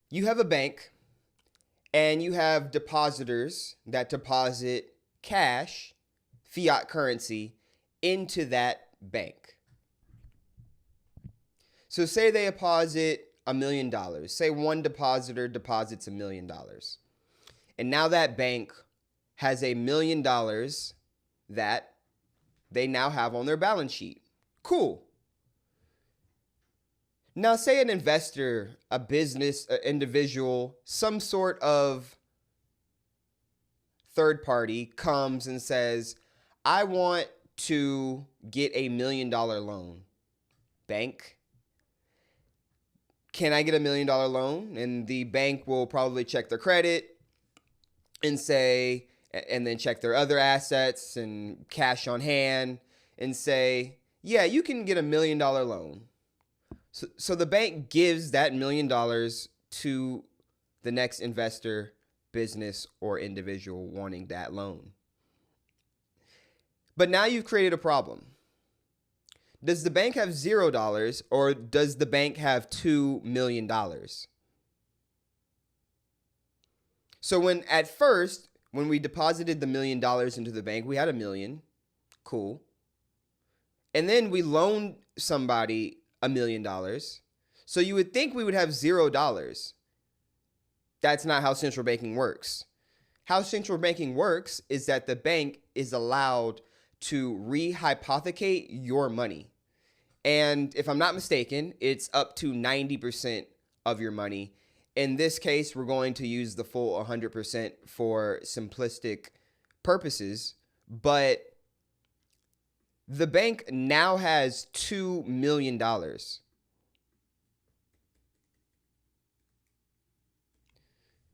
You have a bank and you have depositors that deposit cash, fiat currency, into that bank. So say they deposit $1 million. Say one depositor deposits $1 million. And now that bank has $1 million that they now have on their balance sheet. Cool. Now, say an investor, a business, an individual, some sort of third party comes and says, I want to get $1 million loan. Bank, can I get $1 million loan? And the bank will probably check their credit and say, and then check their other assets and cash on hand and say, yeah, you can get $1 million loan. So the bank gives that $1 million to the next investor, business, or individual wanting that loan. But now you've created a problem. Does the bank have $0 or does the bank have $2 million? So when we deposited the $1 million into the bank, we had $1 million. Cool. And then we loaned somebody $1 million. So you would think we would have $0. That's not how central banking works. How central banking works is that the bank is allowed to rehypothecate your money. And if I'm not mistaken, it's up to 90% of your money. In this case, we're going to use the full 100% for simplistic purposes, but the bank now has $2 million.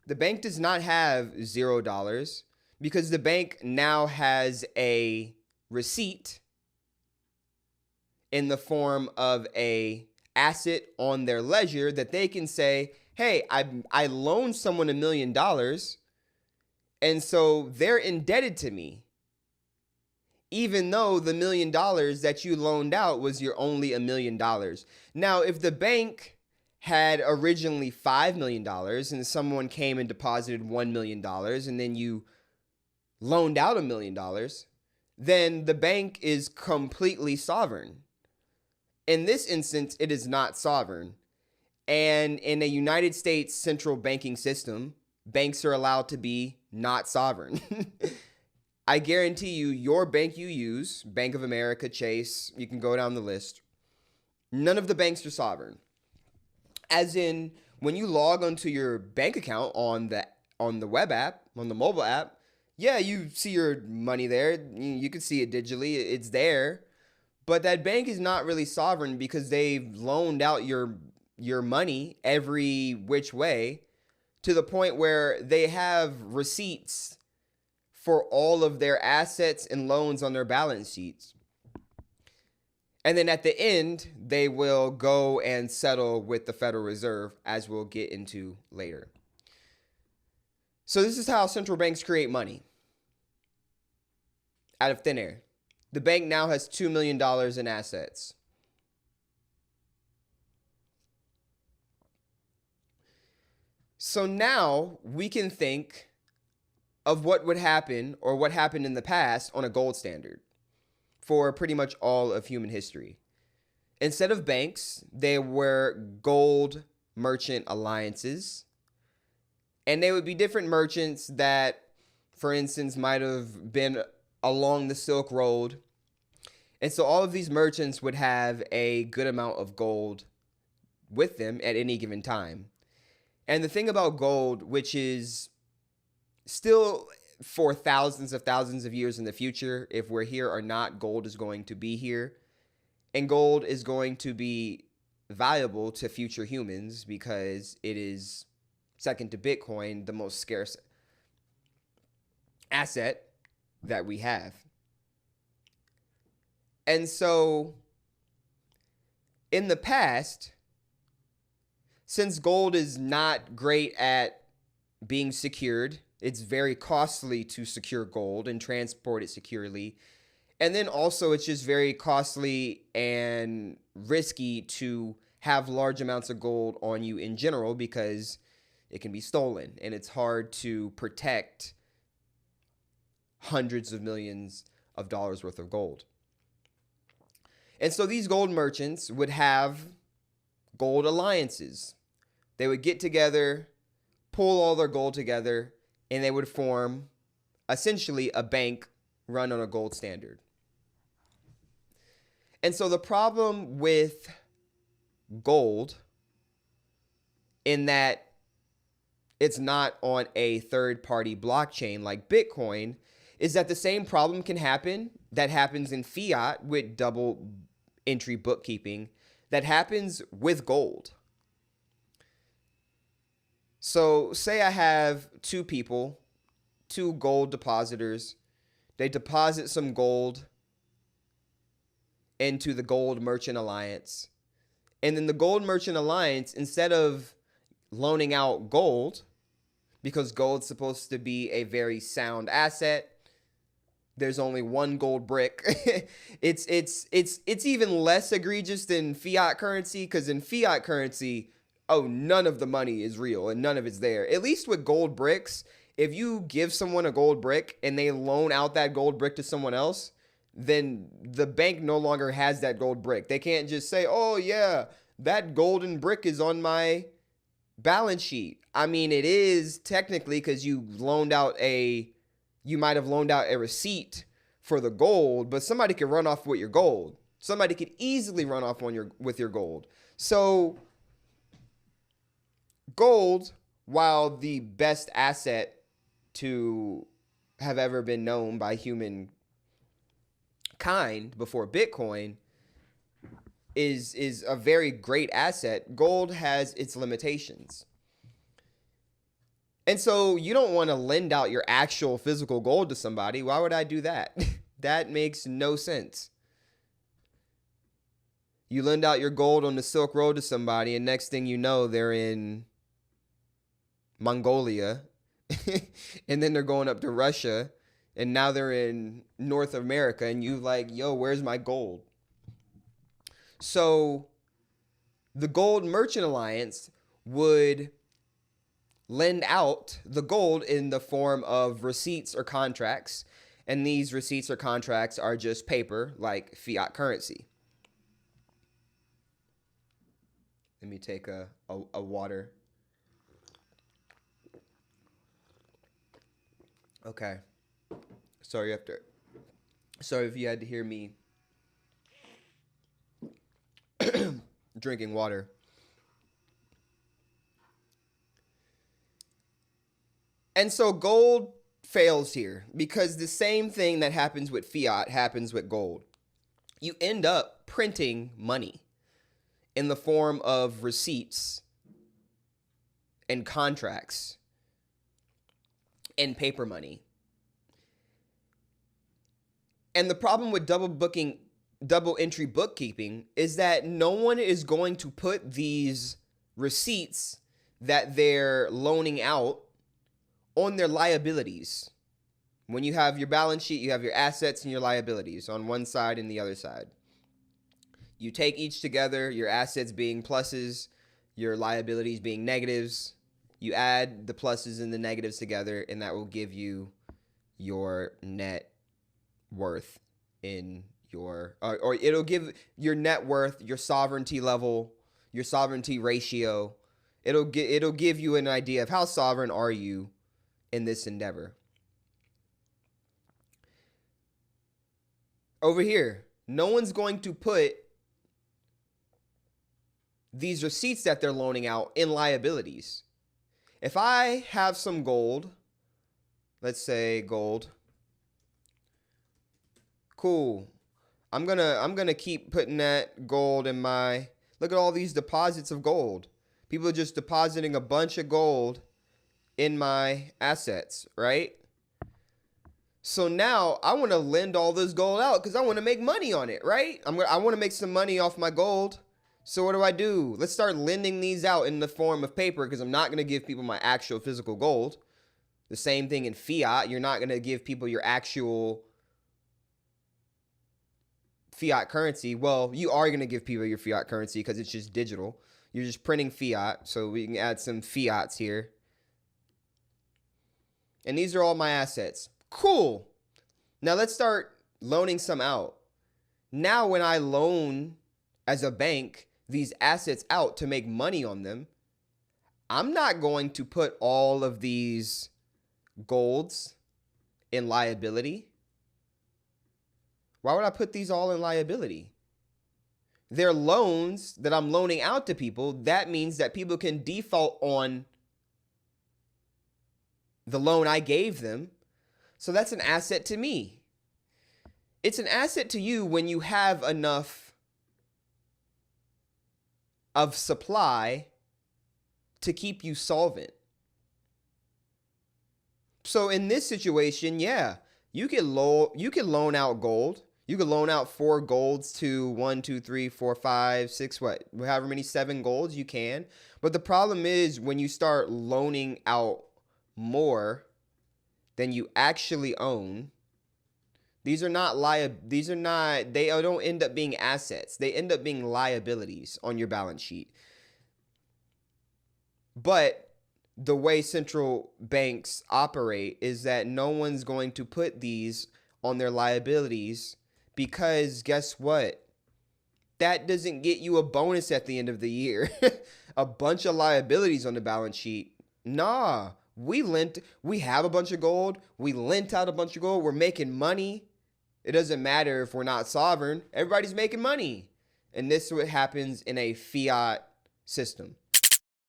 The bank does not have $0 because the bank now has a receipt in the form of a asset on their ledger that they can say, hey, I loaned someone $1 million, and so they're indebted to me, even though the $1 million that you loaned out was your only $1 million. Now, if the bank had originally $5 million and someone came and deposited $1 million and then you loaned out $1 million, then the bank is completely sovereign. In this instance, it is not sovereign. And in a United States central banking system, banks are allowed to be not sovereign. I guarantee you, your bank you use, Bank of America, Chase, you can go down the list, none of the banks are sovereign. As in, when you log onto your bank account on the web app, on the mobile app, yeah, you see your money there. You can see it digitally. It's there. But that bank is not really sovereign because they've loaned out your money every which way to the point where they have receipts for all of their assets and loans on their balance sheets. And then at the end, they will go and settle with the Federal Reserve, as we'll get into later. So this is how central banks create money out of thin air. The bank now has $2 million in assets. So now we can think of what would happen or what happened in the past on a gold standard for pretty much all of human history. Instead of banks, there were gold merchant alliances. And they would be different merchants that, for instance, might have been along the Silk Road. And so all of these merchants would have a good amount of gold with them at any given time. And the thing about gold, which is still for thousands of years in the future, if we're here or not, gold is going to be here. And gold is going to be valuable to future humans because it is, second to Bitcoin, the most scarce asset that we have. And so in the past, since gold is not great at being secured, it's very costly to secure gold and transport it securely. And then also it's just very costly and risky to have large amounts of gold on you in general because it can be stolen, and it's hard to protect hundreds of millions of dollars worth of gold. And so these gold merchants would have gold alliances. They would get together, pull all their gold together, and they would form essentially a bank run on a gold standard. And so the problem with gold, in that it's not on a third-party blockchain like Bitcoin, is that the same problem can happen that happens in fiat with double entry bookkeeping that happens with gold. So say I have two people, two gold depositors. They deposit some gold into the Gold Merchant Alliance. And then the Gold Merchant Alliance, instead of loaning out gold, because gold's supposed to be a very sound asset, there's only one gold brick. It's even less egregious than fiat currency, because in fiat currency, none of the money is real and none of it's there. At least with gold bricks, if you give someone a gold brick and they loan out that gold brick to someone else, then the bank no longer has that gold brick. They can't just say, oh yeah, that golden brick is on my balance sheet. I mean, it is technically, because you might have loaned out a receipt for the gold, but somebody could run off with your gold. Somebody could easily run off with your gold. So gold, while the best asset to have ever been known by humankind before Bitcoin, is a very great asset, gold has its limitations. And so you don't want to lend out your actual physical gold to somebody. Why would I do that? That makes no sense. You lend out your gold on the Silk Road to somebody, and next thing you know, they're in Mongolia, and then they're going up to Russia, and now they're in North America, and you like, yo, where's my gold? So the Gold Merchant Alliance would lend out the gold in the form of receipts or contracts, and these receipts or contracts are just paper like fiat currency. Let me take a water. Okay. Sorry if you had to hear me drinking water. And so gold fails here because the same thing that happens with fiat happens with gold. You end up printing money in the form of receipts and contracts and paper money. And the problem with double entry bookkeeping is that no one is going to put these receipts that they're loaning out on their liabilities. When you have your balance sheet, you have your assets and your liabilities on one side and the other side. You take each together, your assets being pluses, your liabilities being negatives. You add the pluses and the negatives together, and that will give you your net worth in your, or it'll give your net worth, your sovereignty level, your sovereignty ratio. It'll give you an idea of how sovereign are you in this endeavor. Over here, no one's going to put these receipts that they're loaning out in liabilities. If I have some gold, let's say gold, cool. I'm gonna keep putting that gold in my, look at all these deposits of gold. People are just depositing a bunch of gold in my assets, right? So now I want to lend all this gold out because I want to make money on it, right? I want to make some money off my gold. So what do? Let's start lending these out in the form of paper, because I'm not going to give people my actual physical gold. The same thing in fiat. You're not going to give people your actual fiat currency. Well, you are going to give people your fiat currency because it's just digital. You're just printing fiat. So we can add some fiats here. And these are all my assets. Cool. Now let's start loaning some out. Now when I loan as a bank these assets out to make money on them, I'm not going to put all of these golds in liability. Why would I put these all in liability? They're loans that I'm loaning out to people. That means that people can default on the loan I gave them. So that's an asset to me. It's an asset to you when you have enough of supply to keep you solvent. So in this situation, yeah, you can loan out gold. You can loan out 4 golds to 1, 2, 3, 4, 5, 6, however many 7 golds you can. But the problem is when you start loaning out more than you actually own, they don't end up being assets. They end up being liabilities on your balance sheet. But the way central banks operate is that no one's going to put these on their liabilities, because guess what? That doesn't get you a bonus at the end of the year. A bunch of liabilities on the balance sheet. Nah, we have a bunch of gold. We lent out a bunch of gold. We're making money. It doesn't matter if we're not sovereign. Everybody's making money. And this is what happens in a fiat system.